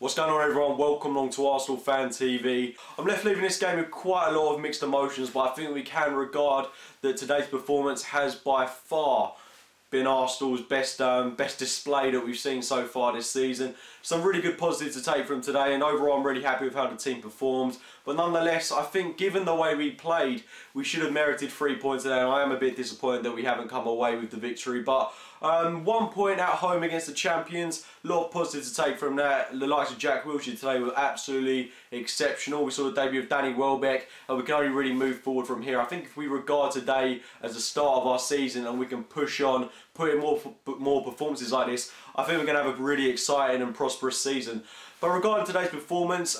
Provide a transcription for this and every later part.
What's going on, everyone? Welcome along to Arsenal Fan TV. I'm left leaving this game with quite a lot of mixed emotions, but I think we can regard that today's performance has by far been Arsenal's best display that we've seen so far this season. Some really good positives to take from today, and overall I'm really happy with how the team performed. But nonetheless, I think given the way we played, we should have merited 3 points today, and I am a bit disappointed that we haven't come away with the victory. But 1 point at home against the champions, a lot of positives to take from that. The likes of Jack Wilshere today were absolutely exceptional. We saw the debut of Danny Welbeck, and we can only really move forward from here. I think if we regard today as the start of our season and we can push on, put in more performances like this, I think we're going to have a really exciting and prosperous season. But regarding today's performance,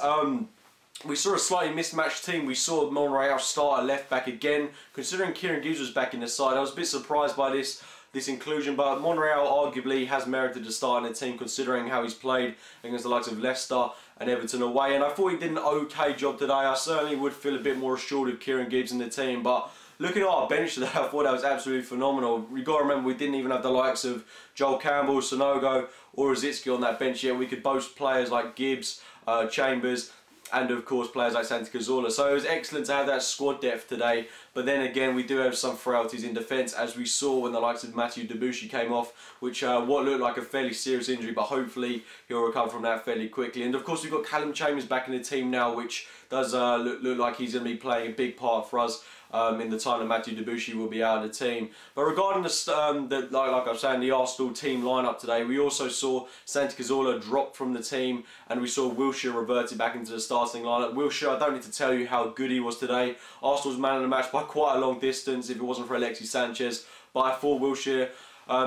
we saw a slightly mismatched team. We saw Monreal start at left back again. Considering Kieran Gibbs was back in the side, I was a bit surprised by this inclusion, but Monreal arguably has merited to start in the team considering how he's played against the likes of Leicester and Everton away, and I thought he did an okay job today. I certainly would feel a bit more assured of Kieran Gibbs in the team, but looking at our bench today, I thought that was absolutely phenomenal. You've got to remember we didn't even have the likes of Joel Campbell, Sonogo or Rosicky on that bench yet. We could boast players like Gibbs, Chambers, and of course players like Santi Cazorla. So it was excellent to have that squad depth today, but then again we do have some frailties in defence, as we saw when the likes of Mathieu Debuchy came off, which what looked like a fairly serious injury, but hopefully he'll recover from that fairly quickly. And of course we've got Callum Chambers back in the team now, which does look like he's going to be playing a big part for us in the time that Mathieu Debuchy will be out of the team. But regarding like I was saying, the Arsenal team lineup today, we also saw Santi Cazorla drop from the team, and we saw Wilshere reverted back into the starting lineup. Wilshere, I don't need to tell you how good he was today. Arsenal's man of the match by quite a long distance if it wasn't for Alexis Sanchez. But I thought Wilshere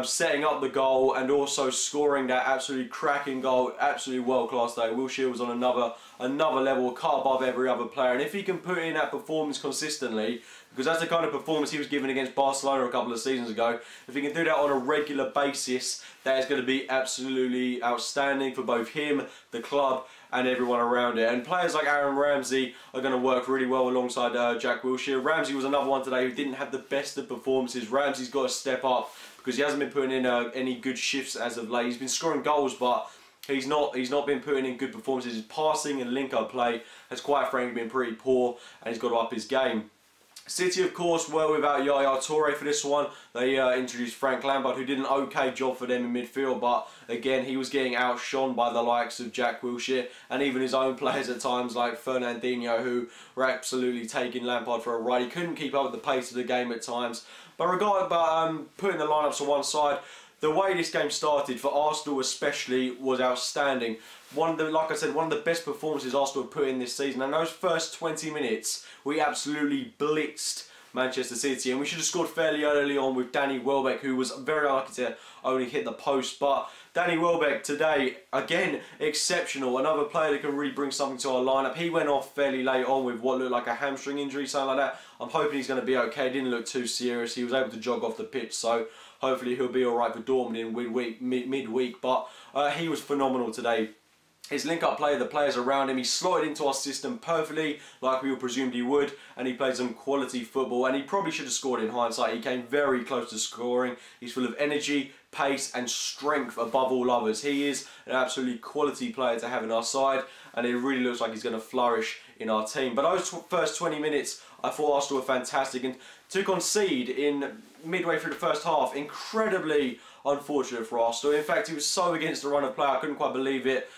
setting up the goal and also scoring that absolutely cracking goal, absolutely world class day. Wilshere was on another level, a cut above every other player, and if he can put in that performance consistently, because that's the kind of performance he was given against Barcelona a couple of seasons ago, if he can do that on a regular basis, that is going to be absolutely outstanding for both him, the club, and everyone around it. And players like Aaron Ramsey are going to work really well alongside Jack Wilshere. Ramsey was another one today who didn't have the best of performances. Ramsey's got to step up because he hasn't been putting in any good shifts as of late. He's been scoring goals, but he's not been putting in good performances. His passing and link-up play has quite frankly been pretty poor, and he's got to up his game. City, of course, were without Yaya Toure for this one. They introduced Frank Lampard, who did an okay job for them in midfield, but again, he was getting outshone by the likes of Jack Wilshere and even his own players at times like Fernandinho, who were absolutely taking Lampard for a ride. He couldn't keep up with the pace of the game at times. But putting the lineups on one side, the way this game started for Arsenal especially was outstanding. Like I said, one of the best performances Arsenal have put in this season. And those first 20 minutes, we absolutely blitzed Manchester City, and we should have scored fairly early on with Danny Welbeck, who was very unlucky to only hit the post. But Danny Welbeck today, again, exceptional. Another player that can really bring something to our lineup. He went off fairly late on with what looked like a hamstring injury, something like that. I'm hoping he's going to be okay. It didn't look too serious. He was able to jog off the pitch, so hopefully he'll be alright for Dortmund in midweek. But he was phenomenal today. His link-up play, the players around him, he slotted into our system perfectly, like we all presumed he would, and he played some quality football, and he probably should have scored in hindsight. He came very close to scoring. He's full of energy, pace and strength above all others. He is an absolutely quality player to have in our side, and it really looks like he's going to flourish in our team. But those first 20 minutes, I thought Arsenal were fantastic, and to concede in midway through the first half, incredibly unfortunate for Arsenal. In fact, he was so against the run of play, I couldn't quite believe it.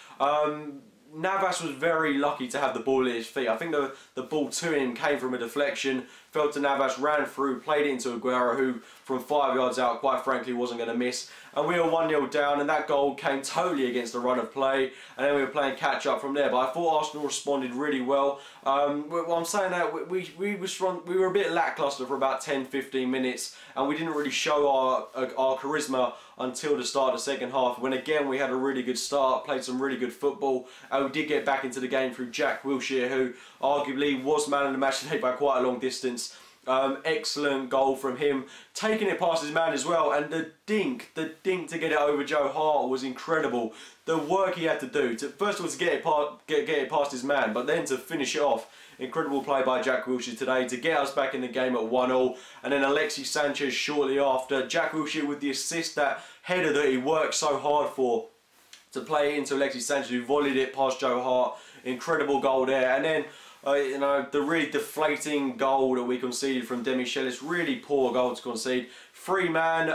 Navas was very lucky to have the ball at his feet. I think the ball to him came from a deflection, fell to Navas, ran through, played it into Aguero, who from 5 yards out, quite frankly, wasn't going to miss. And we were 1-0 down, and that goal came totally against the run of play, and then we were playing catch up from there. But I thought Arsenal responded really well. I'm saying that we were a bit lacklustre for about 10-15 minutes, and we didn't really show our charisma until the start of the second half, when again we had a really good start, played some really good football, and we did get back into the game through Jack Wilshere, who arguably was man of the match today by quite a long distance. Excellent goal from him, taking it past his man as well, and the dink to get it over Joe Hart was incredible. The work he had to do, first of all to get it past his man, but then to finish it off. Incredible play by Jack Wilshere today to get us back in the game at 1-0, and then Alexis Sanchez shortly after. Jack Wilshere with the assist, that header that he worked so hard for. to play it into Alexis Sanchez, who volleyed it past Joe Hart. Incredible goal there. And then, you know, the really deflating goal that we conceded from Demichelis. Really poor goal to concede. Free man,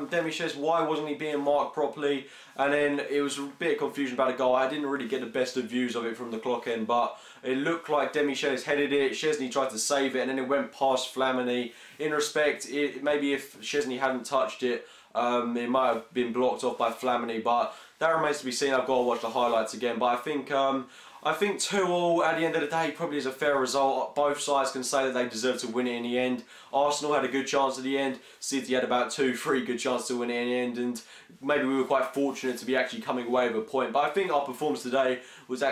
Demichelis, why wasn't he being marked properly? And then it was a bit of confusion about the goal. I didn't really get the best of views of it from the clock end, but it looked like Demichelis headed it, Szczesny tried to save it, and then it went past Flamini. In respect, maybe if Szczesny hadn't touched it, it might have been blocked off by Flamini, but that remains to be seen. I've got to watch the highlights again, but I think 2-2 at the end of the day probably is a fair result. Both sides can say that they deserve to win it in the end. Arsenal had a good chance at the end. City had about 2-3 good chances to win it in the end, and maybe we were quite fortunate to be actually coming away with a point. But I think our performance today was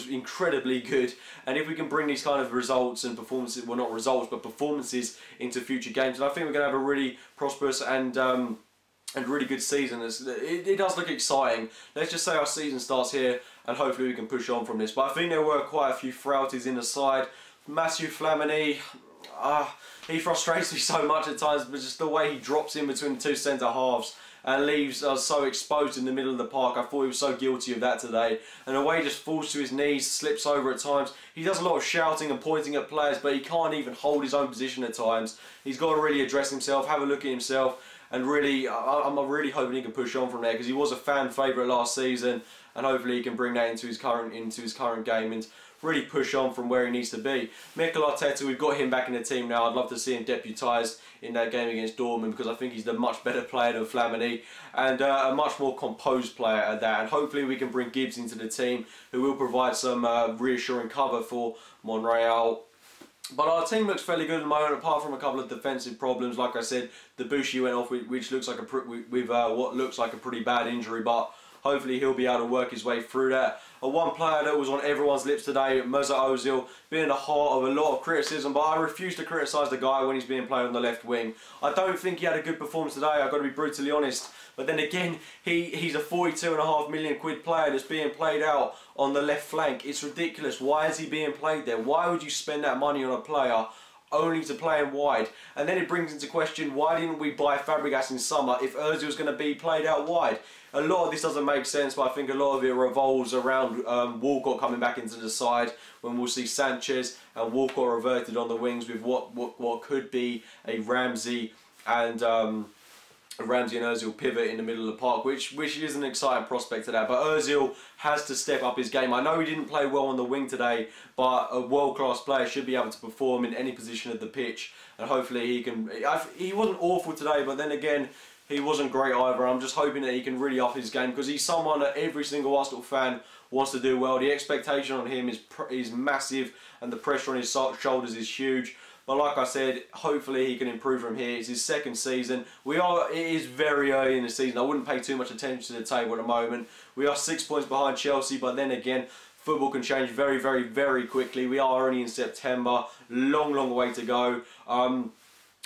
incredibly good, and if we can bring these kind of results and performances, well, not results but performances, into future games, and I think we're going to have a really prosperous and really good season. It does look exciting. Let's just say our season starts here, and hopefully we can push on from this. But I think there were quite a few frailties in the side. Mathieu Flamini, he frustrates me so much at times, but just the way he drops in between the two centre halves and leaves us so exposed in the middle of the park. I thought he was so guilty of that today. And the way he just falls to his knees, slips over at times. He does a lot of shouting and pointing at players, but he can't even hold his own position at times. He's got to really address himself, have a look at himself, and really, I'm really hoping he can push on from there, because he was a fan favourite last season, and hopefully he can bring that into his current game and really push on from where he needs to be. Mikel Arteta, we've got him back in the team now. I'd love to see him deputised in that game against Dortmund, because I think he's a much better player than Flamini, and a much more composed player at that. And hopefully we can bring Gibbs into the team, who will provide some reassuring cover for Monreal. But our team looks fairly good at the moment, apart from a couple of defensive problems. Like I said, Debussy went off, which looks like what looks like a pretty bad injury, but hopefully he'll be able to work his way through that. One player that was on everyone's lips today, Mesut Ozil, being in the heart of a lot of criticism, but I refuse to criticise the guy when he's being played on the left wing. I don't think he had a good performance today, I've got to be brutally honest. But then again, he's a 42.5 million quid player that's being played out on the left flank. It's ridiculous. Why is he being played there? Why would you spend that money on a player only to play him wide? And then it brings into question, why didn't we buy Fabregas in summer if Ozil was going to be played out wide? A lot of this doesn't make sense, but I think a lot of it revolves around Walcott coming back into the side, when we'll see Sanchez and Walcott reverted on the wings with what could be a Ramsey and Ozil pivot in the middle of the park, which is an exciting prospect to that. But Ozil has to step up his game. I know he didn't play well on the wing today, but a world-class player should be able to perform in any position of the pitch, and hopefully he can. He wasn't awful today, but then again, he wasn't great either. I'm just hoping that he can really up his game, because he's someone that every single Arsenal fan wants to do well. The expectation on him is massive, and the pressure on his shoulders is huge. But like I said, hopefully he can improve from here. It's his second season. It is very early in the season. I wouldn't pay too much attention to the table at the moment. We are 6 points behind Chelsea, but then again, football can change very, very, very quickly. We are only in September. Long, long way to go.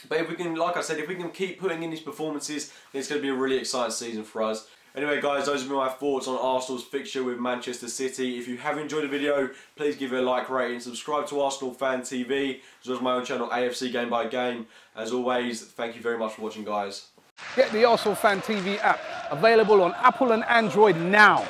But if we can, like I said, if we can keep putting in these performances, then it's going to be a really exciting season for us. Anyway guys, those have been my thoughts on Arsenal's fixture with Manchester City. If you have enjoyed the video, please give it a like, rating, subscribe to Arsenal Fan TV, as well as my own channel AFC Game by Game. As always, thank you very much for watching guys. Get the Arsenal Fan TV app, available on Apple and Android now.